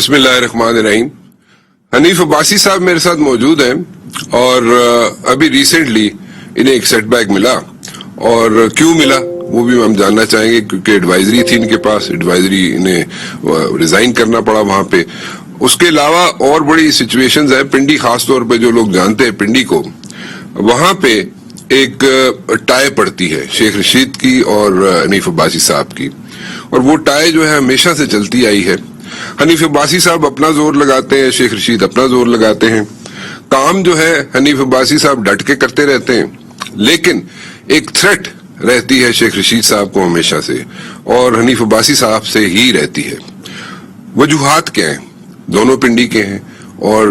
بسم اللہ الرحمن الرحیم. حنیف عباسی صاحب میرے ساتھ موجود ہیں اور ابھی ریسنٹلی انہیں ایک سیٹ بیک ملا, اور کیوں ملا وہ بھی ہم جاننا چاہیں گے, کیونکہ ایڈوائزری تھی ان کے پاس, ایڈوائزری انہیں ریزائن کرنا پڑا وہاں پہ. اس کے علاوہ اور بڑی سچویشنز ہیں پنڈی, خاص طور پہ جو لوگ جانتے ہیں پنڈی کو, وہاں پہ ایک ٹائی پڑتی ہے شیخ رشید کی اور حنیف عباسی صاحب کی, اور وہ ٹائی جو ہے ہمیشہ سے چلتی آئی ہے. حنیف عباسی صاحب اپنا زور لگاتے ہیں, شیخ رشید اپنا زور لگاتے ہیں. کام جو ہے حنیف عباسی صاحب ڈٹ کے کرتے رہتے ہیں, لیکن ایک تھریٹ رہتی ہے شیخ رشید صاحب کو ہمیشہ سے, اور حنیف عباسی صاحب سے ہی رہتی ہے. وجوہات کیا ہیں؟ دونوں پنڈی کے ہیں, اور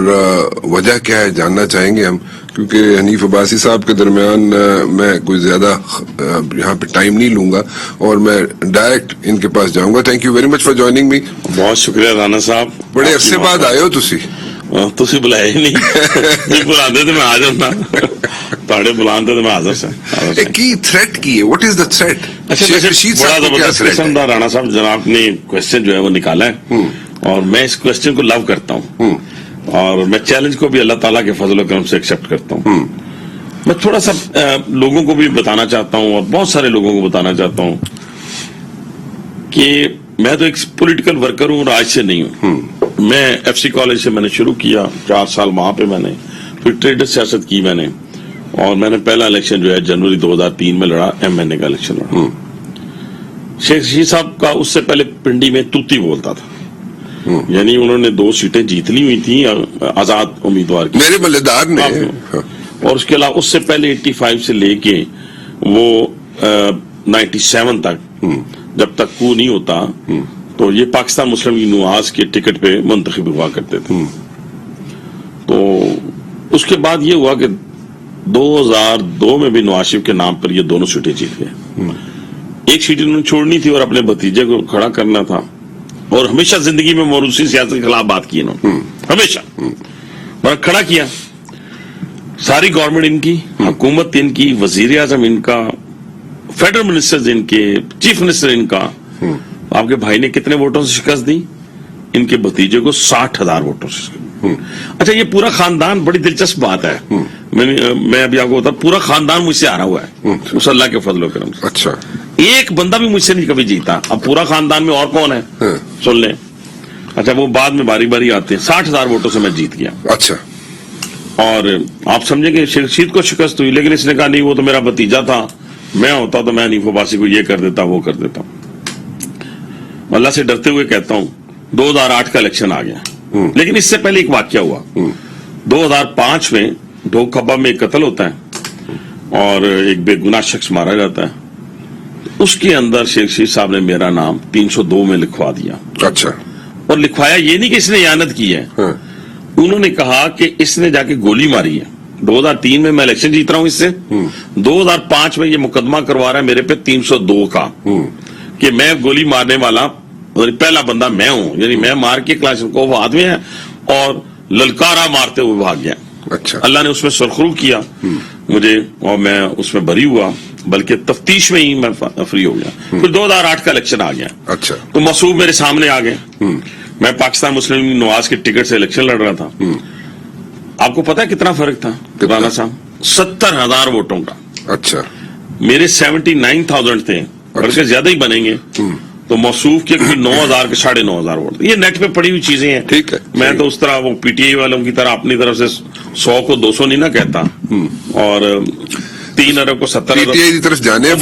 وجہ کیا ہے جاننا چاہیں گے ہم, کیونکہ حنیف عباسی صاحب کے درمیان میں کوئی زیادہ یہاں پہ ٹائم نہیں لوں گا اور میں ڈائریکٹ ان کے پاس جاؤں گا. Thank you very much for joining me. بہت شکریہ رانا صاحب, بڑے عرصے بعد آئے ہو تسی. تسی بلائے ہی نہیں, بلاندے تو میں آ جاتا, تاڑے بلاندے تو میں حاضر سے. کی تھریٹ کی ہے, what is the threat? Sheikh Rashid صاحب کو کیا تھریٹ ہے؟ رانا صاحب جناب نے کوشچن جو ہے وہ نکالا ہے, اور میں اس کوشچن کو لو کرتا ہوں, اور میں چیلنج کو بھی اللہ تعالیٰ کے فضل و کرم سے ایکسپٹ کرتا ہوں. میں تھوڑا سا لوگوں کو بھی بتانا چاہتا ہوں, اور بہت سارے لوگوں کو بتانا چاہتا ہوں کہ میں تو ایک پولیٹیکل ورکر ہوں, راج سے نہیں ہوں. میں ایف سی کالج سے میں نے شروع کیا, 4 سال وہاں پہ میں نے, پھر ٹریڈر سیاست کی میں نے, اور میں نے پہلا الیکشن جو ہے جنوری 2003 میں لڑا, ایم این اے کا الیکشن لڑا. شیخ رشید صاحب کا اس سے پہلے پنڈی میں توتی بولتا تھا, یعنی انہوں نے 2 سیٹیں جیت لی ہوئی تھیں آزاد امیدوار کی, میرے بلدار نے, اور اس کے علاوہ اس سے پہلے 85 سے لے کے وہ 97 تک جب تک کو نہیں ہوتا تو یہ پاکستان مسلم لیگ نواز کے ٹکٹ پہ منتخب ہوا کرتے تھے. تو اس کے بعد یہ ہوا کہ 2002 میں بھی نواز شریف کے نام پر یہ دونوں سیٹیں جیت گئے. ایک سیٹ انہوں نے چھوڑنی تھی اور اپنے بھتیجے کو کھڑا کرنا تھا, اور ہمیشہ زندگی میں موروثی سیاست کے خلاف بات کی انہوں نے, ہمیشہ کھڑا کیا. ساری گورنمنٹ ان کی, حکومت ان کی, وزیر اعظم ان کا, فیڈرل منسٹر ان کے, چیف منسٹر ان کا. آپ کے بھائی نے کتنے ووٹوں سے شکست دی؟ ان کے بھتیجے کو 60,000 ووٹوں سے شکست. اچھا, یہ پورا خاندان, بڑی دلچسپ بات ہے, میں ابھی آپ کو بتا, پورا خاندان مجھ سے آ رہا ہوا ہے اس اللہ کے فضل و کرم سے. اچھا, ایک بندہ بھی مجھ سے نہیں کبھی جیتا. اب پورا خاندان میں اور کون ہے سن لیں. اچھا, وہ بعد میں باری باری آتے ہیں. 60,000 ووٹوں سے میں جیت گیا. اچھا, اور آپ سمجھیں کہ شیخ رشید کو شکست ہوئی, لیکن اس نے کہا نہیں وہ تو میرا بھتیجا تھا, میں ہوتا تو میں حنیف عباسی کو یہ کر دیتا وہ کر دیتا. اللہ سے ڈرتے ہوئے کہتا ہوں 2008 کا الیکشن آ گیا, لیکن اس سے پہلے ایک واقعہ ہوا. 2005 میں ڈھوک کھبا میں ایک قتل ہوتا ہے اور ایک بے گناہ شخص مارا جاتا ہے. اس کے اندر شیخ رشید صاحب نے میرا نام 302 میں لکھوا دیا. اچھا, اور لکھوایا یہ نہیں کہ اس نے اعانت کی ہے, انہوں نے کہا کہ اس نے جا کے گولی ماری ہے. 2003 میں الیکشن جیت رہا ہوں اس سے, 2005 میں یہ مقدمہ کروا رہا ہے میرے پہ 302 کا, کہ میں گولی مارنے والا پہلا بندہ میں ہوں, یعنی میں مار کے کلاشن کو وہ آدمی ہے, اور للکارا مارتے ہوئے بھاگ گیا. اچھا, اللہ نے اس میں سرخرو کیا مجھے, اور میں اس میں بری ہوا, بلکہ تفتیش میں ہی میں فری ہو گیا. پھر 2008 کا الیکشن آ گیا. اچھا, تو مسعود میرے سامنے آ گئے. میں پاکستان مسلم لیگ نواز کے ٹکٹ سے الیکشن لڑ رہا تھا. آپ کو پتا ہے کتنا فرق تھا رانا صاحب؟ 70,000 ووٹوں کا. اچھا, میرے 79,000 تھے, بلکہ زیادہ ہی بنیں گے. تو موصوف کے 9,000 کے 9,500 ووٹ. یہ نیٹ پہ پڑی ہوئی چیزیں ہیں. ٹھیک ہے, میں تو اس طرح وہ پی ٹی آئی والوں کی طرح اپنی طرف سے 100 کو 200 نہیں نہ کہتا, اور 3 ارب کو 70 ارب کی طرف جانے.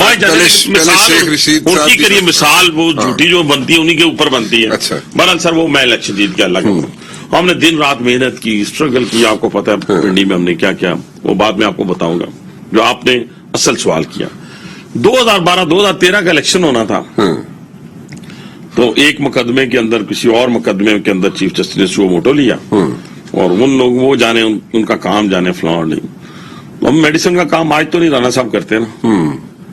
مثال وہ جھوٹی جو بنتی ہے انہی کے اوپر بنتی ہے. اچھا, بہرحال سر وہ میں الیکشن جیت کے اللہ کا, ہم نے دن رات محنت کی, اسٹرگل کی. آپ کو پتا ہے پنڈی میں ہم نے کیا کیا, وہ بعد میں آپ کو بتاؤں گا. جو آپ نے اصل سوال کیا, 2012-2013 کا الیکشن ہونا تھا, تو ایک مقدمے کے اندر کسی اور مقدمے کے اندر چیف جسٹس نے سو موٹو لیا, اور ان لوگ وہ جانے ان کا کام جانے فلاں اور نہیں. ہم میڈیسن کا کام آج تو نہیں رانا صاحب کرتے نا,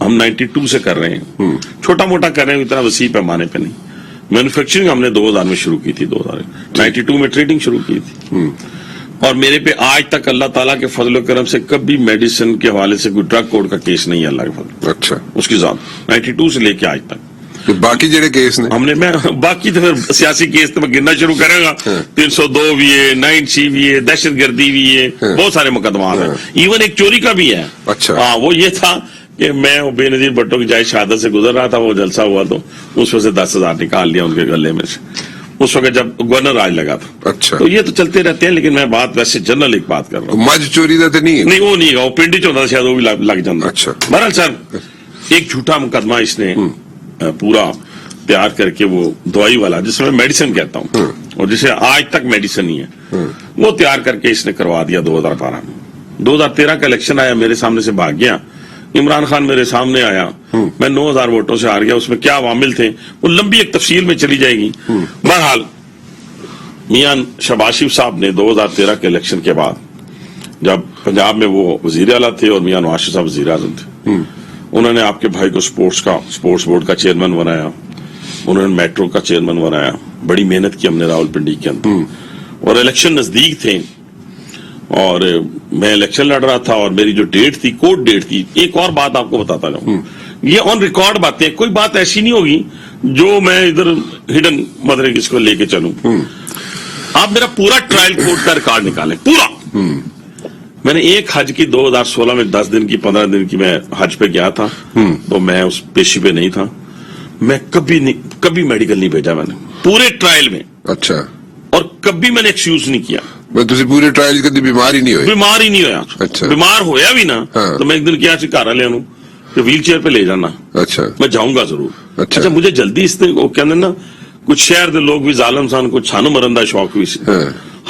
ہم 92 سے کر رہے ہیں, چھوٹا موٹا کر رہے ہیں, اتنا وسیع پیمانے پہ نہیں. مینوفیکچرنگ ہم نے 2000 میں شروع کی تھی, 92 میں ٹریڈنگ شروع کی تھی. اور میرے پہ آج تک اللہ تعالیٰ کے فضل و کرم سے کبھی میڈیسن کے حوالے سے کوئی ڈرگ کوڈ کا کیس نہیں ہے اللہ کے فضل. اچھا, اس کی ذات 92 سے لے کے آج تک. باقی جڑے کیس نے ہم نے میں باقی تو پھر سیاسی کیس تو میں گرنا شروع کرے گا 302 بھی ہے 9C بھی ہے دہشت گردی بھی ہے بہت سارے مقدمات ہیں ایون ایک چوری کا بھی ہے اچھا ہاں وہ یہ تھا کہ میں بے نظیر بھٹو کی جائے شہادت سے گزر رہا تھا وہ جلسہ ہوا تو اس میں سے 10,000 نکال لیا ان کے گلے میں سے اس وقت جب گورنر راج لگا تھا اچھا تو یہ تو چلتے رہتے ہیں لیکن میں بات ویسے جنرل ایک بات کر رہا ہوں مجھ چوری دا تو نہیں ہے نہیں وہ نہیں گا وہ پنڈی چوتھا شاید وہ بھی لگ جاتا اچھا بہرحال سر ایک جھوٹا مقدمہ اس نے پورا تیار کر کے وہ دوائی والا جس میں میڈیسن کہتا ہوں اور جسے آج تک میڈیسن ہی ہے وہ تیار کر کے اس نے کروا دیا 2012 میں 2013 کا الیکشن آیا میرے سامنے سے بھاگ گیا عمران خان میرے سامنے آیا میں 9,000 ووٹوں سے ہار گیا اس میں کیا عوامل تھے وہ لمبی ایک تفصیل میں چلی جائے گی بہرحال میاں شہباز شریف صاحب نے 2013 کے الیکشن کے بعد جب پنجاب میں وہ وزیر اعلیٰ تھے اور میاں نواز شریف صاحب وزیر اعظم تھے انہوں نے آپ کے بھائی کو سپورٹس بورڈ کا چیئرمین بنایا انہوں نے میٹرو کا چیئرمین بنایا بڑی محنت کی ہم نے راولپنڈی کے اندر اور الیکشن نزدیک تھے اور میں الیکشن لڑ رہا تھا اور میری جو ڈیٹ تھی کوٹ ڈیٹ تھی ایک اور بات آپ کو بتاتا جاؤں یہ آن ریکارڈ باتیں کوئی بات ایسی نہیں ہوگی جو میں ادھر ہڈن مدرے اس کو لے کے چلوں آپ میرا پورا ٹرائل کورٹ کا ریکارڈ نکالیں پورا میں نے ایک حج کی 2016 میں 10 دن کی 15 دن کی میں حج پہ گیا تھا تو میں اس پیشی پہ نہیں تھا میں کبھی میڈیکل نہیں بھیجا میں نے پورے ٹرائل میں اچھا اور کبھی میں نے ایکسکیوز نہیں کیا تسی پورے ٹرائل کدی بیمار ہی نہیں ہوئے بیمار ہی نہیں ہویا اچھا بیمار ہویا بھی نا تو میں ایک دن کیا گھر لیا کہ ویل چیئر پہ لے جانا اچھا میں جاؤں گا ضرور اچھا مجھے جلدی اس نے کہنے نا کچھ شہر دے لوگ بھی ظالم سان کچھ چھانو مرندہ شوق بھی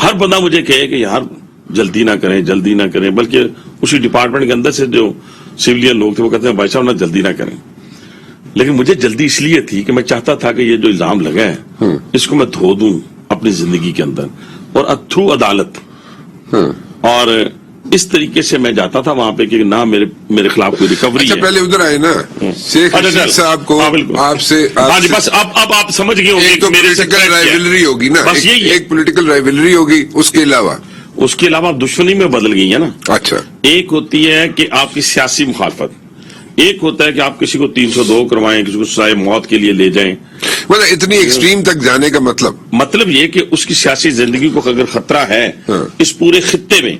ہر بندہ مجھے کہے کہ یار جلدی نہ کریں بلکہ اسی ڈپارٹمنٹ کے اندر سے جو سویلین لوگ تھے وہ کہتے ہیں بھائی صاحب نہ جلدی نہ کریں لیکن مجھے جلدی اس لیے تھی کہ میں چاہتا تھا کہ یہ جو الزام لگا ہے اس کو میں دھو دوں اپنی زندگی کے اندر اور تھرو عدالت اور اس طریقے سے میں جاتا تھا وہاں پہ کہ نہ میرے خلاف کوئی ریکوری ہے پہلے ادھر آئے نا شیخ رشید صاحب کو آپ سے بس اب آپ سمجھ گئے ایک تو پولیٹیکل رائیولری ہوگی نا ایک پولیٹیکل رائیولری ہوگی اس کے علاوہ آپ دشمنی میں بدل گئی ہے نا اچھا ایک ہوتی ہے کہ آپ کی سیاسی مخالفت ایک ہوتا ہے کہ آپ کسی کو 302 کروائیں کسی کو سزائے موت کے لیے لے جائیں مطلب اتنی ایکسٹریم تک جانے کا مطلب یہ کہ اس کی سیاسی زندگی کو اگر خطرہ ہے اس پورے خطے میں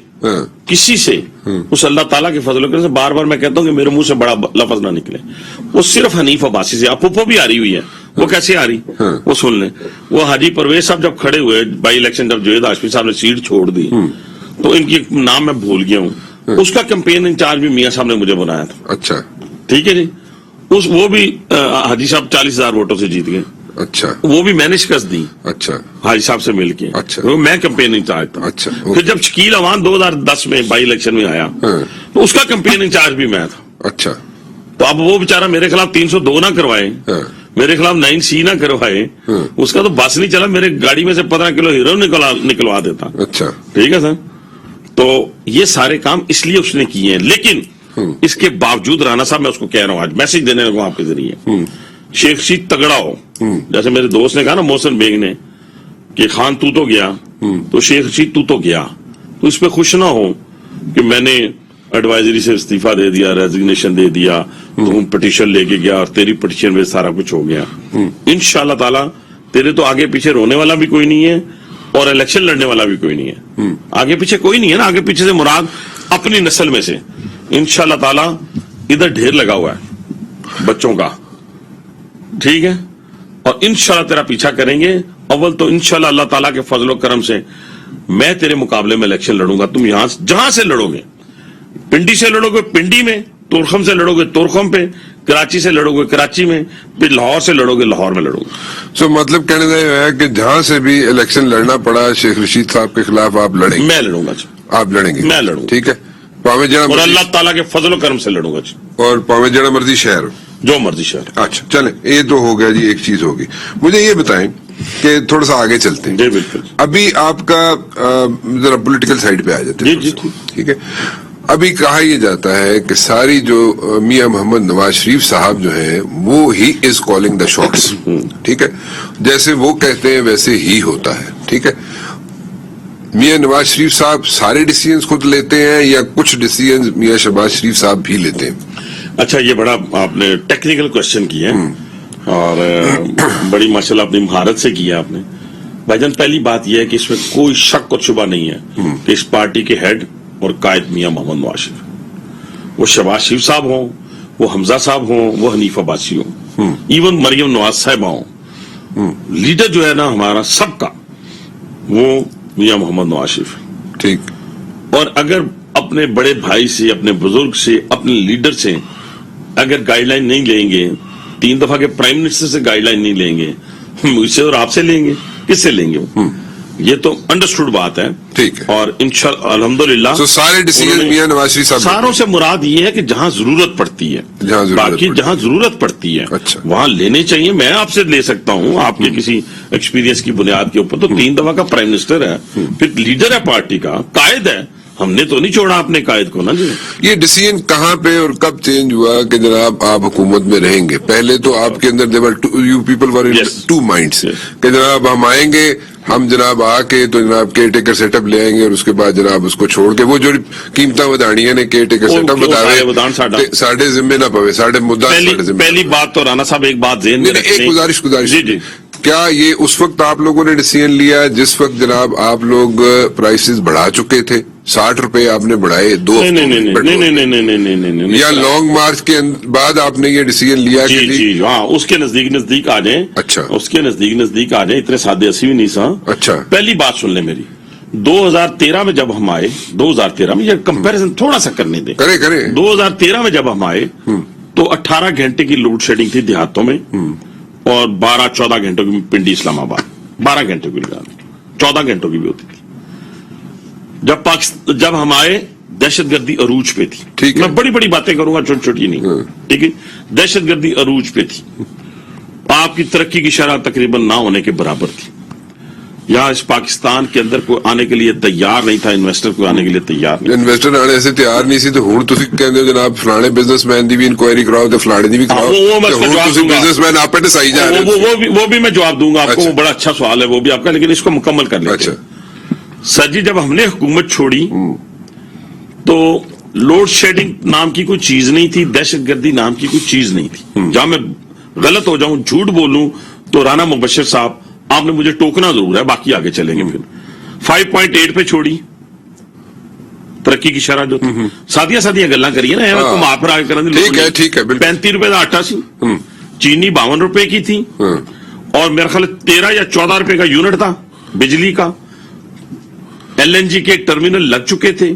کسی سے اس اللہ تعالیٰ کے فضل و کرم سے بار بار میں کہتا ہوں کہ میرے منہ سے بڑا لفظ نہ نکلے وہ صرف حنیف عباسی سے اپوپو بھی آ رہی ہوئی ہے وہ کیسے آ رہی وہ سن لیں وہ حاجی پرویز صاحب جب کھڑے ہوئے بائی الیکشن جب جوید ہاشمی صاحب نے سیٹ چھوڑ دی تو ان کی نام میں بھول گیا ہوں اس کا کیمپین انچارج بھی میاں صاحب نے مجھے بنایا تھا اچھا ٹھیک ہے جی وہ بھی حاجی صاحب 40,000 ووٹوں سے جیت گئے اچھا وہ بھی میں نے شکست دی اچھا حاجی صاحب سے مل کے اچھا میں کیمپین انچارج تھا اچھا پھر جب شکیل اوان 2010 میں بائی الیکشن میں آیا تو اس کا کیمپین انچارج بھی میں تھا اچھا تو اب وہ بیچارہ میرے خلاف 302 نہ کروائے میرے خلاف 9C نہ کروائے اس کا تو بس نہیں چلا میرے گاڑی میں سے 15 کلو ہیرو نکلوا دیتا اچھا ٹھیک ہے سر تو یہ سارے کام اس لیے اس نے کیے ہیں لیکن اس کے باوجود رانا صاحب میں اس کو کہہ رہا ہوں آج میسج دینے لگوں آپ کے ذریعے شیخ رشید تگڑا ہو جیسے میرے دوست نے کہا نا محسن بیگ نے کہ خان تو گیا تو شیخ رشید تو گیا تو اس پہ خوش نہ ہو کہ میں نے ایڈوائزری سے استعفیٰ دے دیا ریزگنیشن دے دیا تم پٹیشن لے کے گیا اور تیری پٹیشن میں سارا کچھ ہو گیا انشاءاللہ تعالی تیرے تو آگے پیچھے رونے والا بھی کوئی نہیں ہے اور الیکشن لڑنے والا بھی کوئی نہیں ہے آگے پیچھے کوئی نہیں ہے نا آگے پیچھے سے مراد اپنی نسل میں سے انشاءاللہ تعالی ادھر ڈھیر لگا ہوا ہے بچوں کا ٹھیک ہے اور انشاءاللہ تیرا پیچھا کریں گے اول تو انشاءاللہ اللہ تعالیٰ کے فضل و کرم سے میں تیرے مقابلے میں الیکشن لڑوں گا تم یہاں جہاں سے لڑو گے پنڈی سے لڑو گے پنڈی میں تورخم سے لڑو گے تورخم پہ کراچی سے لڑو گے کراچی میں پھر لاہور سے لڑو گے لاہور میں لڑو گے سو مطلب کہنے کا یہ ہے کہ جہاں سے بھی الیکشن لڑنا پڑا شیخ رشید صاحب کے خلاف آپ لڑیں گے میں لڑوں گا آپ لڑیں گے میں لڑوں ٹھیک ہے اور اللہ تعالیٰ کے فضل و کرم سے لڑوں گا اور پاوے جڑا مرضی شہر جو مرضی شہر اچھا چلیں یہ تو ہو گیا جی ایک چیز ہوگی مجھے یہ بتائیں کہ تھوڑا سا آگے چلتے ہیں جی بالکل ابھی آپ کا ذرا پولیٹیکل سائڈ پہ آ جاتے ہیں جی ٹھیک ہے ابھی کہا یہ جاتا ہے کہ ساری جو میاں محمد نواز شریف صاحب جو ہیں وہ ہی از کالنگ دا شاٹس ٹھیک ہے جیسے وہ کہتے ہیں ویسے ہی ہوتا ہے ٹھیک ہے میاں نواز شریف صاحب سارے ڈیسیژنز خود لیتے ہیں یا کچھ ڈیسیژنز میاں شہباز شریف صاحب بھی لیتے ہیں اچھا یہ بڑا آپ نے ٹیکنیکل کوشچن کی ہے اور بڑی ماشاءاللہ اپنی مہارت سے کیا آپ نے بھائی جان. پہلی بات یہ ہے کہ اس میں کوئی شک اور شبہ نہیں ہے کہ اس پارٹی کے ہیڈ اور قائد میاں محمد نواز شریف، وہ شہباز شریف صاحب ہوں، وہ حمزہ صاحب ہوں، وہ حنیف عباسی ہوں، ایون مریم نواز صاحبہ ہوں، لیڈر جو ہے نا ہمارا سب کا وہ میاں محمد نواز شریف. ٹھیک. اور اگر اپنے بڑے بھائی سے، اپنے بزرگ سے، اپنے لیڈر سے اگر گائیڈ لائن نہیں لیں گے، 3 دفعہ کے پرائم منسٹر سے گائیڈ لائن نہیں لیں گے، مجھ سے اور آپ سے لیں گے، کس سے لیں گے؟ یہ تو انڈرسٹوڈ بات ہے. ٹھیک ہے. اور انشاءاللہ الحمدللہ تو سارے ڈیسیجن میاں نواز شریف صاحب ساروں سے مراد یہ ہے کہ جہاں ضرورت پڑتی ہے، باقی جہاں ضرورت پڑتی ہے اچھا. وہاں لینے چاہیے. میں آپ سے لے سکتا ہوں آپ کے کسی ایکسپیرینس کی بنیاد کے اوپر، تو 3 دفعہ کا پرائم منسٹر ہے، پھر لیڈر ہے پارٹی کا، قائد ہے. ہم نے تو نہیں چھوڑا اپنے قائد کو نا جی. یہ ڈیسیجن کہاں پہ اور کب چینج ہوا کہ جناب آپ حکومت میں رہیں گے؟ پہلے تو آپ کے اندر you people were in two minds کہ جناب ہم آئیں گے، ہم جناب آ کے تو جناب کیئر ٹیکر سیٹ اپ لے آئیں گے اور اس کے بعد جناب اس کو چھوڑ کے وہ جو قیمتیں ودانیاں نے کیئر ٹیکر سیٹ اپ بتاوے ساڑھے ذمے نہ پوے ساڑھے مدعا. پہلی بات تو رانا صاحب ایک بات ذہن میں ایک گزارش جی کیا یہ اس وقت آپ لوگوں نے ڈیسیجن لیا جس وقت جناب آپ لوگ پرائسز بڑھا چکے تھے؟ 60 روپے آپ نے بڑھائے 2 نہیں یا لانگ مارچ کے بعد آپ نے یہ ڈیسیجن لیا؟ جی ہاں، اس کے نزدیک آ جائیں. اچھا. اس کے نزدیک آ جائیں، اتنے سادے اسی بھی نہیں سا. اچھا. پہلی بات سن لیں میری، 2013 میں جب ہم آئے، 2013 میں یہ کمپیریزن تھوڑا سا کرنے دیں. کریں 2013 میں جب ہم آئے تو 18 گھنٹے کی لوڈ شیڈنگ تھی دیہاتوں میں اور 12-14 گھنٹوں کی پنڈی اسلام آباد، 12 گھنٹوں کی لگانے، 14 گھنٹوں کی بھی ہوتی تھی. جب ہم آئے دہشت گردی عروج پہ تھی. میں بڑی بڑی باتیں کروں گا، چھوٹی چھوٹی نہیں، ٹھیک ہے. دہشت گردی عروج پہ تھی، آپ کی ترقی کی شرح تقریباً نہ ہونے کے برابر تھی. یہاں اس پاکستان کے اندر کوئی آنے کے لیے تیار نہیں تھا، انویسٹر کوئی آنے کے لیے تیار نہیں. انویسٹر آنے سے تیار نہیں سی تو ہوں تسی کہندے ہو جناب فلانے بزنس مین دی بھی انکوائری کراؤ تے فلانے دی بھی کراؤ. بزنس مین آپ پہ صحیح جا رہے ہیں. وہ بھی میں جواب دوں گا آپ کو. وہ بڑا اچھا سوال ہے وہ بھی آپ کا، لیکن اس کو مکمل کر لیں. اچھا سر جی، جب ہم نے حکومت چھوڑی تو لوڈ شیڈنگ نام کی کوئی چیز نہیں تھی، دہشت گردی نام کی کوئی چیز نہیں تھی. جہاں میں غلط ہو جاؤں، جھوٹ بولوں تو رانا مبشر صاحب آپ نے مجھے ٹوکنا ضرور ہے، باقی آگے چلیں گے. پھر 5.8 پہ چھوڑی ترقی کی شرح جو تھی. سادیاں گلاں کریے نا، ٹھیک ہے. 35 روپے کا آٹا سی، چینی 52 روپے کی تھی، اور میرا خیال 13 یا 14 روپے کا یونٹ تھا بجلی کا. LNG کے ٹرمینل لگ چکے تھے،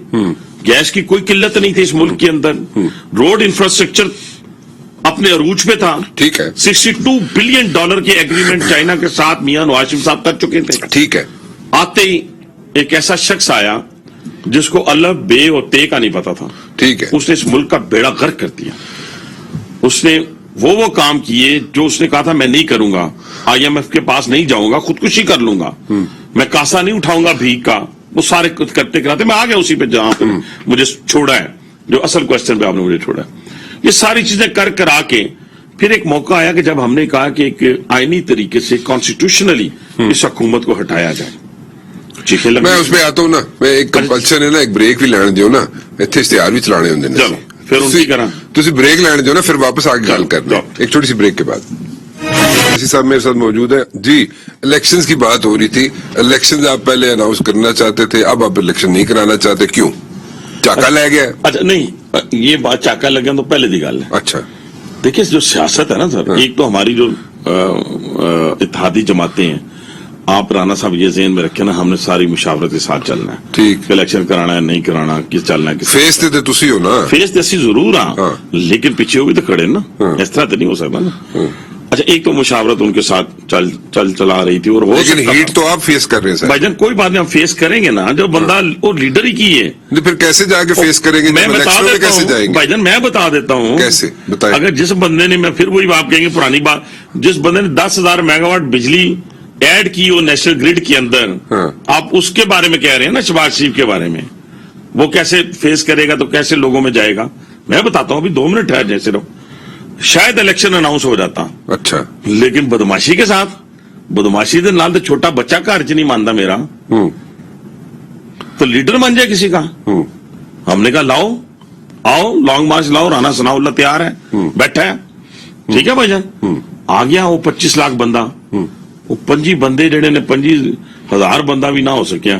گیس کی کوئی قلت نہیں تھی اس ملک کے اندر. روڈ انفراسٹرکچر اپنے عروج پہ تھا. ٹھیک ہے. $62 بلین کے ایگریمنٹ چائنا کے ساتھ میاں نواز شریف صاحب کر چکے تھے. ٹھیک ہے. آتے ہی ایک ایسا شخص آیا جس کو اللہ بے اور تے کا نہیں پتا تھا. ٹھیک ہے. اس نے اس ملک کا بیڑا غرق کر دیا. اس نے وہ کام کیے جو اس نے کہا تھا میں نہیں کروں گا. IMF کے پاس نہیں جاؤں گا، خودکشی کر لوں گا، میں کاسا نہیں اٹھاؤں گا بھیک کا. وہ سارے کرتے کراتے میں آ گیا اسی پہ جہاں پہ مجھے چھوڑا ہے، جو اصل کوشچن پہ آپ نے مجھے چھوڑا ہے. یہ ساری چیزیں کرا کے پھر ایک موقع آیا کہ جب ہم نے کہا کہ ایک آئینی طریقے سے کانسٹیٹیوشنلی اس حکومت کو ہٹایا جائے. میں اس پہ آتا ہوں نا، میں ایک کمپلشن ہے نا، ایک بریک بھی لینے دیو نا، اتنے اشتہار بھی چلانے ہوندے نے. چلو پھر ان کی کرا تسی بریک لینے دیو نا، پھر واپس آگے گل کرنا. ایک چھوٹی سی بریک کے بعد اسی صاحب میرے ساتھ موجود ہے. جی، الیکشنز کی بات ہو رہی تھی. الیکشنز آپ پہلے اناؤنس کرنا چاہتے تھے، اب آپ الیکشن نہیں کرانا چاہتے، کیوں؟ چاکا لے گیا؟ اچھا نہیں، یہ بات چاکا لگ گیا تو پہلے دی گل ہے. اچھا دیکھیں جو سیاست ہے نا سر، ایک تو ہماری جو اتحادی جماعتیں ہیں، آپ رانا صاحب یہ ذہن میں رکھیں نا، ہم نے ساری مشاورت کے ساتھ چلنا ہے. ٹھیک. الیکشن کرانا ہے نہیں کرانا، کس چلنا ہے، فیس تے تسی ہو نا. فیس تے اسی ضرور ہاں، لیکن پیچھے وہ بھی تو کھڑے نا، اس طرح تو نہیں ہو سکتا نا. اچھا ایک تو مشاورت ان کے ساتھ چلا رہی تھی، اور وہ لیکن ہیٹ تو آپ فیس کر رہے ہیں بھائی جان. کوئی بات نہیں، ہم فیس کریں گے نا، جو بندہ وہ لیڈر ہی کی ہے. پھر کیسے جا کے فیس کریں گے؟ میں بتا دیتا ہوں بھائی جان، میں بتا دیتا ہوں کیسے بتائیں. اگر جس بندے نے، میں پھر وہی آپ کہیں گے پرانی بات، جس بندے نے 10,000 میگا واٹ بجلی ایڈ کی وہ نیشنل گریڈ کے اندر، آپ اس کے بارے میں کہہ رہے ہیں نا، شہباز شریف کے بارے میں، وہ کیسے فیس کرے گا، تو کیسے لوگوں میں جائے گا. میں بتاتا ہوں، ابھی 2 منٹ ٹھہر جیسے رہو، شاید الیکشن اناؤنس ہو جاتا. اچھا. لیکن بدماشی کے ساتھ، بدماشی دے نال تو چھوٹا بچہ گھر چ نہیں مانتا میرا، تو لیڈر بن جائے کسی کا. ہم نے کہا لاؤ، آؤ لانگ مارچ لاؤ، رانا ثناء اللہ تیار ہے، بیٹھا ہے. ٹھیک ہے بھائی جان، ਆ ਗਿਆ ਉਹ 25 ਲੱਖ ਬੰਦਾ, ਉਹ 25 ਬੰਦੇ ਜਿਹੜੇ ਨੇ 25,000 ਬੰਦਾ ਵੀ ਨਾ ਹੋ ਸਕਿਆ,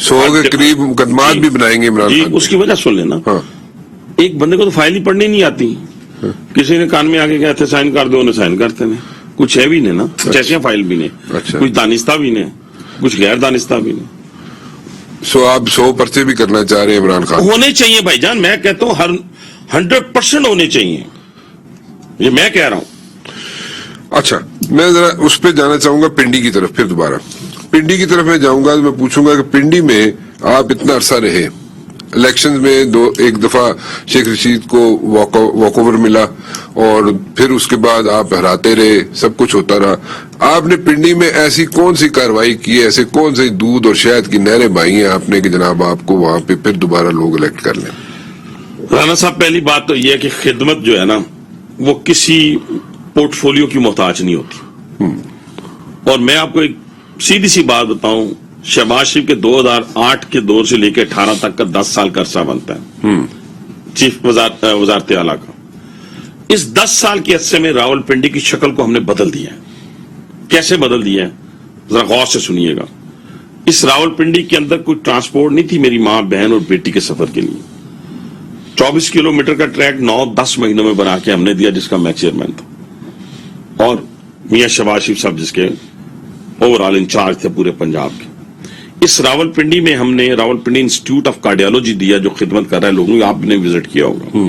100 کے قریب مقدمات بھی بنائیں گے عمران جی خان اس کی وجہ سن لینا. ہاں ایک بندے کو تو فائل ہی پڑھنی نہیں آتی, کسی نے کان میں آگے کہتے سائن کر دو, انہیں سائن کرتے ہیں. کچھ ہے بھی نہیں نا, کچھ ایسے فائل بھی نہیں, اچھا. کچھ دانستہ بھی نہیں, کچھ غیر دانستہ بھی نہیں. سو آپ 100 پرچے بھی کرنا چاہ رہے ہیں عمران خان؟ ہونے چاہیے بھائی جان, میں کہتا ہوں ہر 100% ہونے چاہیے, یہ میں کہہ رہا ہوں. اچھا میں ذرا اس پہ جانا چاہوں گا, پنڈی کی طرف. پھر دوبارہ پنڈی کی طرف میں جاؤں گا تو میں پوچھوں گا کہ پنڈی میں آپ اتنا عرصہ رہے, الیکشن میں ایک دفعہ شیخ رشید کو واک اوور ملا اور پھر اس کے بعد آپ ہراتے رہے, سب کچھ ہوتا رہا. آپ نے پنڈی میں ایسی کون سی کاروائی کی ہے, ایسے کون سے دودھ اور شہد کی نہریں بہائی ہیں آپ نے کہ جناب آپ کو وہاں پہ پھر دوبارہ لوگ الیکٹ کر لیں؟ رانا صاحب پہلی بات تو یہ ہے کہ خدمت جو ہے نا وہ کسی پورٹ فولیو کی محتاج نہیں ہوتی. اور میں آپ کو ایک سیدھی سی بات بتاؤں, شہباز شریف کے 2008 کے دور سے لے کے 18 تک کا 10 سال کا عرصہ بنتا ہے چیف وزارت اعلیٰ کا. اس 10 سال کے عرصے میں راول پنڈی کی شکل کو ہم نے بدل دیا ہے. کیسے بدل دیا ہے ذرا غور سے سنیے گا. اس راول پنڈی کے اندر کوئی ٹرانسپورٹ نہیں تھی میری ماں بہن اور بیٹی کے سفر کے لیے. 24 کلومیٹر کا ٹریک 9-10 مہینوں میں بنا کے ہم نے دیا, جس کا میں چیئرمین تھا, اور میاں شہباز شریف صاحب جس کے اوور آل انچارج تھے پورے پنجاب کے. اس راول پنڈی میں ہم نے Rawal Pindi institute of cardiology دیا جو خدمت کر رہا ہے لوگوں, آپ نے وزٹ کیا ہوگا.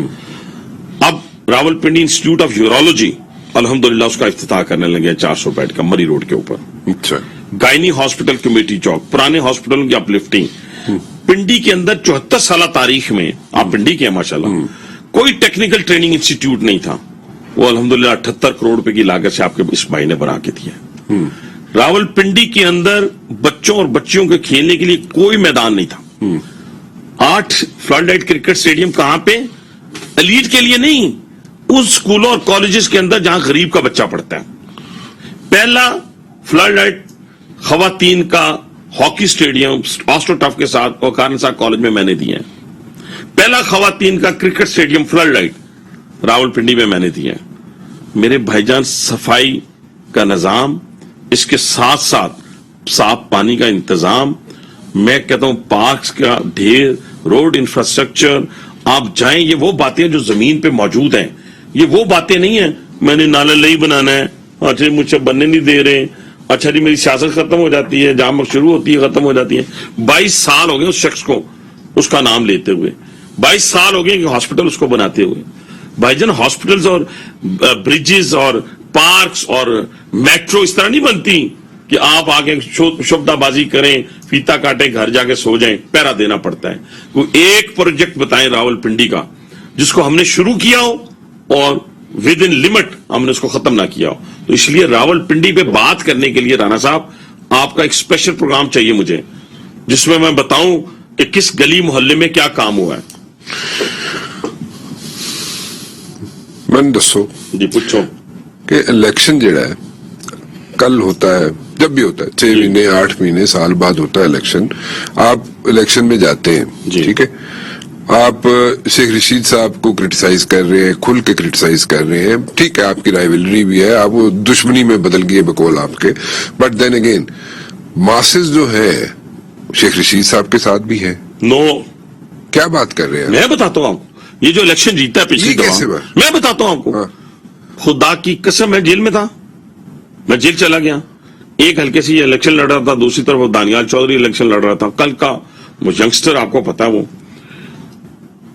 اب Rawal Pindi institute of urology الحمدللہ اس کا افتتاح کرنے لگے 400 بیڈ کا مری روڈ کے اوپر. اچھا. گائنی ہاسپٹل کمیٹی چوک, پرانے ہاسپٹلوں کی اپ لفٹنگ. پنڈی کے اندر 74 سالہ تاریخ میں, آپ پنڈی کے ہیں ماشاءاللہ, کوئی ٹیکنیکل ٹریننگ انسٹیٹیوٹ نہیں تھا. وہ الحمدللہ 78 کروڑ روپے کی لاگت سے آپ کے اس بھائی نے بنا کے دیا. راول پنڈی کے اندر بچوں اور بچیوں کے کھیلنے کے لیے کوئی میدان نہیں تھا. 8 فلڈ لائٹ کرکٹ اسٹیڈیم کہاں پہ, ایلیٹ کے لیے نہیں, اس اسکولوں اور کالجز کے اندر جہاں غریب کا بچہ پڑھتا ہے. پہلا فلڈ لائٹ خواتین کا ہاکی اسٹیڈیم آسٹرو ٹف کے ساتھ وقار نثار کالج میں نے دیا ہے. پہلا خواتین کا cricket stadium flood light Rawalpindi میں نے دیا ہے. میرے بھائی جان صفائی کا نظام, اس کے ساتھ ساتھ صاف پانی کا انتظام, میں کہتا ہوں پارکس کا ڈھیر, روڈ انفراسٹرکچر. آپ جائیں, یہ وہ باتیں جو زمین پہ موجود ہیں, یہ وہ باتیں نہیں ہیں میں نے نالا لئی بنانا ہے, اچھا مجھ سے بننے نہیں دے رہے, اچھا جی میری سیاست ختم ہو جاتی ہے, جہاں شروع ہوتی ہے ختم ہو جاتی ہے. 22 سال ہو گئے اس شخص کو اس کا نام لیتے ہوئے, 22 سال ہو گئے کہ ہاسپٹل اس کو بناتے ہوئے. بھائی جان ہاسپٹلز اور بریجز اور پارکس اور میٹرو اس طرح نہیں بنتی کہ آپ آگے شبدہ بازی کریں, فیتا کاٹیں, گھر جا کے سو جائیں, پیرا دینا پڑتا ہے. کوئی ایک پروجیکٹ بتائیں راول پنڈی کا جس کو ہم نے شروع کیا ہو اور ود ان لمٹ ہم نے اس کو ختم نہ کیا ہو. تو اس لیے راول پنڈی پہ بات کرنے کے لیے رانا صاحب آپ کا ایک اسپیشل پروگرام چاہیے مجھے, جس میں میں بتاؤں کہ کس گلی محلے میں کیا کام ہوا ہے. میں دسو جی پوچھو. کہ الیکشن جڑا ہے کل ہوتا ہے, جب بھی ہوتا ہے 6 مہینے 8 مہینے سال بعد ہوتا ہے الیکشن. آپ الیکشن میں جاتے ہیں, ٹھیک ہے, آپ شیخ رشید صاحب کو کرٹیسائز کر رہے ہیں, کھل کے کرٹیسائز کر رہے ہیں, ٹھیک ہے آپ کی رائیولری بھی ہے, آپ وہ دشمنی میں بدل گئی ہے بقول آپ کے, بٹ دین اگین ماسز جو ہے شیخ رشید صاحب کے ساتھ بھی ہے. نو, کیا بات کر رہے ہیں؟ میں بتاتا ہوں آپ کو, یہ جو الیکشن جیتا ہے پچھلی دفعہ, میں بتاتا ہوں آپ کو, خدا کی قسم میں جیل میں تھا, میں جیل چلا گیا. ایک ہلکے سے یہ الیکشن لڑ رہا تھا, دوسری طرف دانیال چودھری الیکشن لڑ رہا تھا. کل کا وہ ینگسٹر آپ کو پتا ہے وہ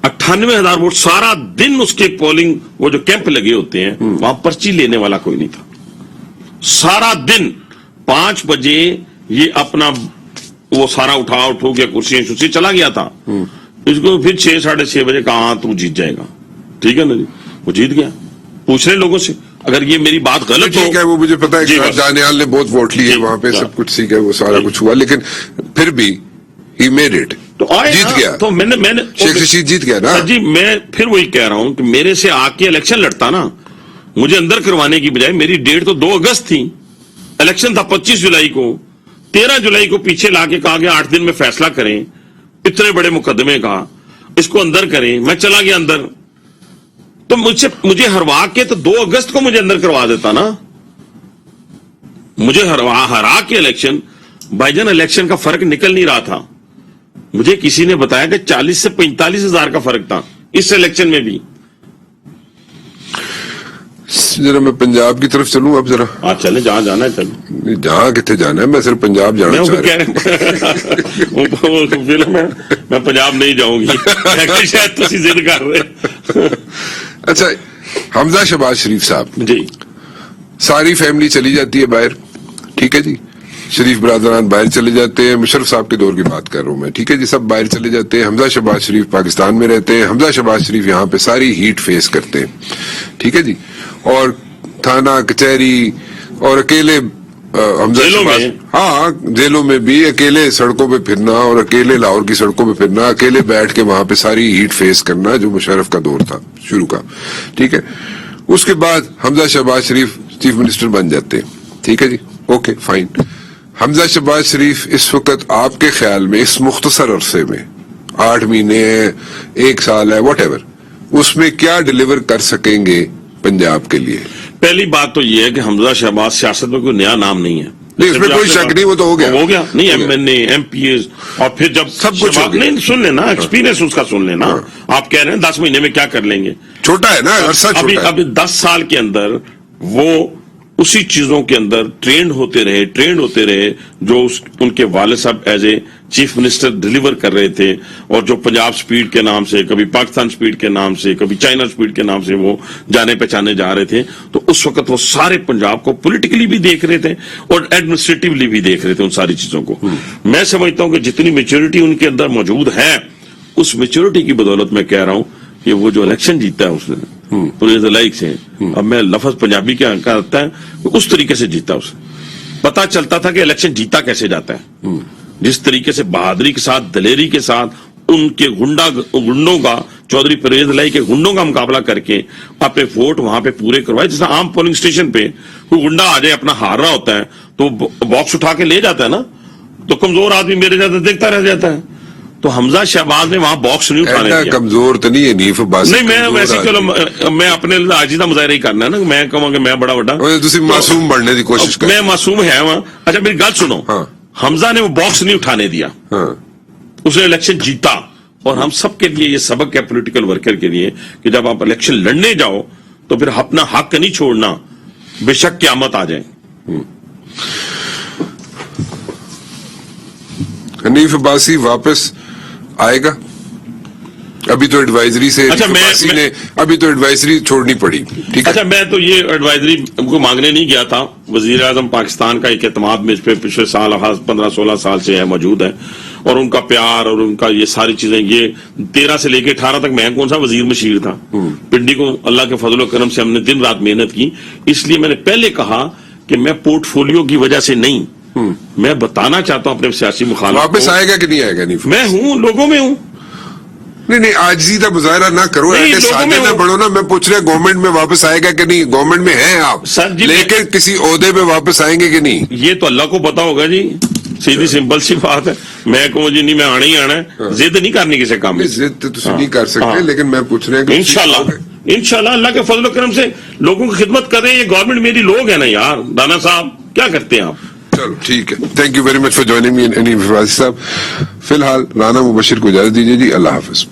98,000 ووٹ, سارا دن اس کے پولنگ وہ جو کیمپ لگے ہوتے ہیں وہاں پرچی لینے والا کوئی نہیں تھا. سارا دن 5 بجے یہ اپنا وہ سارا اٹھو کے کرسی چلا گیا تھا. اس کو پھر 6-6:30 بجے کہا ہاں تو جیت جائے گا, ٹھیک ہے نا جی, وہ جیت گیا. پوچھ رہے لوگوں سے اگر یہ میری بات غلط ہو. ٹھیک ہے وہ مجھے پتا ہے دانیال نے بہت ووٹ لیے وہاں پہ, سب کچھ ٹھیک ہے, وہ سارا کچھ ہوا, لیکن پھر بھی ہی میڈ اٹ, جیت گیا. تو میں نے شیخ رشید جیت گیا نا جی. میں پھر وہی کہہ رہا ہوں کہ میرے سے آ کے الیکشن لڑتا نا, مجھے اندر کروانے کی بجائے, میری ڈیٹ تو 2 اگست تھی, الیکشن تھا 25 جولائی کو. 13 جولائی کو پیچھے لا کے کہا گیا 8 دن میں فیصلہ کریں, اتنے بڑے مقدمے کا, اس کو اندر کریں. میں چلا گیا اندر, تو مجھے ہروا کے تو 2 اگست کو مجھے اندر کروا دیتا نا, مجھے ہرا کے الیکشن. بھائی جان الیکشن کا فرق نکل نہیں رہا تھا. مجھے کسی نے بتایا کہ 40 سے 45 ہزار کا فرق تھا اس الیکشن میں بھی. ذرا میں پنجاب کی طرف چلوں اب ذرا. آپ چلے جہاں جانا ہے چلو. جہاں کتنے جانا ہے, میں صرف پنجاب جانا چاہ رہا ہوں. میں پنجاب نہیں جاؤں گی شاید تسی ضد کر رہے. اچھا, حمزہ شہباز شریف صاحب جی, ساری فیملی چلی جاتی ہے باہر, ٹھیک ہے جی, شریف برادران باہر چلے جاتے ہیں, مشرف صاحب کے دور کی بات کر رہا ہوں میں, ٹھیک ہے جی, سب باہر چلے جاتے ہیں. حمزہ شہباز شریف پاکستان میں رہتے ہیں. حمزہ شہباز شریف یہاں پہ ساری ہیٹ فیس کرتے ہیں, ٹھیک ہے جی, اور تھانہ کچہری اور اکیلے حمزہ شہباز, ہاں جیلوں میں بھی اکیلے سڑکوں پہ پھرنا, اور اکیلے لاہور کی سڑکوں پہ پھرنا, اکیلے بیٹھ کے وہاں پہ ساری ہیٹ فیس کرنا جو مشرف کا دور تھا شروع کا, ٹھیک ہے. اس کے بعد حمزہ شہباز شریف چیف منسٹر بن جاتے ہیں, ٹھیک ہے جی, اوکے فائن. حمزہ شہباز شریف اس وقت آپ کے خیال میں اس مختصر عرصے میں 8 مہینے ہے, 1 سال ہے, واٹ ایور, اس میں کیا ڈیلیور کر سکیں گے پنجاب کے لیے؟ پہلی بات تو یہ ہے کہ حمزہ شہباز سیاست میں کوئی نیا نام نہیں ہے. نہیں, اس میں کوئی شک نہیں, وہ تو ہو گیا نہیں, ایم این اے, ایم پی ایز, اور پھر جب سب کچھ نہیں سن لینا, ایکسپیرینس اس کا سن لینا. آپ کہہ رہے ہیں 10 مہینے میں کیا کر لیں گے, چھوٹا ہے نا عرصہ, چھوٹا ہے. ابھی 10 سال کے اندر وہ اسی چیزوں کے اندر ٹرینڈ ہوتے رہے جو ان کے والد صاحب as a chief minister deliver کر رہے تھے, اور جو پنجاب سپیڈ کے نام سے, کبھی پاکستان سپیڈ کے نام سے, کبھی چائنا سپیڈ کے نام سے وہ جانے پہچانے جا رہے تھے. تو اس وقت وہ سارے پنجاب کو پولیٹیکلی بھی دیکھ رہے تھے اور ایڈمنسٹریٹولی بھی دیکھ رہے تھے ان ساری چیزوں کو. میں سمجھتا ہوں کہ جتنی میچورٹی ان کے اندر موجود ہے, اس میچورٹی کی بدولت میں کہہ رہا ہوں کہ وہ جو الیکشن جیتا ہے اس نے پورے لائک سے, اب میں لفظ پنجابی کیا کرتا ہے, اس طریقے سے جیتا. اسے پتا چلتا تھا کہ الیکشن جیتا کیسے جاتا ہے, جس طریقے سے بہادری کے ساتھ, دلیری کے ساتھ ان کے گنڈوں کا, چودھری پرویز الہی کے گنڈوں کا مقابلہ کر کے اپنے ووٹ وہاں پہ پورے کروائے. جیسا عام پولنگ اسٹیشن پہ کوئی گنڈا آ جائے اپنا ہار رہا ہوتا ہے تو باکس اٹھا کے لے جاتا ہے نا, تو کمزور آدمی میرے جاتا دیکھتا رہ جاتا ہے. تو حمزہ شہباز نے وہاں باکس نہیں اٹھانے دیا. کمزور تو نہیں ہے نیف عباسی, نہیں, میں ویسے چلو میں اپنے عاجزہ مظاہرہ ہی کرنا ہے نا, میں کہوں کہ میں بڑا تسی معصوم بننے کی کوشش کر, میں معصوم ہے وہاں. اچھا میری گل سنو, حمزہ نے وہ باکس نہیں اٹھانے دیا, اس نے الیکشن جیتا. اور ہم سب کے لیے یہ سبق ہے پولیٹیکل ورکر کے لیے کہ جب آپ الیکشن لڑنے جاؤ تو پھر اپنا حق نہیں چھوڑنا, بے شک قیامت آ جائے. حنیف عباسی واپس آئے گا؟ ابھی تو ایڈوائزری سے ابھی تو ایڈوائزری چھوڑنی پڑی, ٹھیک ہے. اچھا, میں تو یہ ایڈوائزری کو مانگنے نہیں گیا تھا. وزیر اعظم پاکستان کا ایک اعتماد مجھ پہ پچھلے سال 15-16 سال سے ہے, موجود ہے, اور ان کا پیار اور ان کا یہ ساری چیزیں, یہ 13 سے لے کے 18 تک میں کون سا وزیر مشیر تھا. پنڈی کو اللہ کے فضل و کرم سے ہم نے دن رات محنت کی. اس لیے میں نے پہلے کہا کہ میں پورٹ فولیو کی وجہ سے نہیں, میں بتانا چاہتا ہوں اپنے سیاسی مخالف واپس آئے گا کہ نہیں آئے گا. نہیں, میں ہوں, لوگوں میں ہوں. نہیں, عاجزی کا مظاہرہ نہ کرو, سادے نہ پڑھو نا. میں پوچھ رہا گورنمنٹ میں واپس آئے گا کہ نہیں. گورنمنٹ میں ہیں آپ, لیکن کسی عہدے پہ واپس آئیں گے کہ نہیں, یہ تو اللہ کو پتا ہوگا جی. سیدھی سمپل سی بات ہے. میں کہوں جی نہیں, میں آنا ہی آنا ہے, ضد نہیں کرنی کسی کام میں. ضد تو نہیں کر سکتے, لیکن میں پوچھ رہا ہوں انشاءاللہ اللہ کے فضل و کرم سے لوگوں کی خدمت کر رہے ہیں. یہ گورنمنٹ میری لوگ ہیں نا یار. رانا صاحب کیا کرتے ہیں آپ؟ چلو ٹھیک ہے, thank you very much for joining me. صاحب فی الحال رانا مبشر کو اجازت دیجیے جی, اللہ حافظ.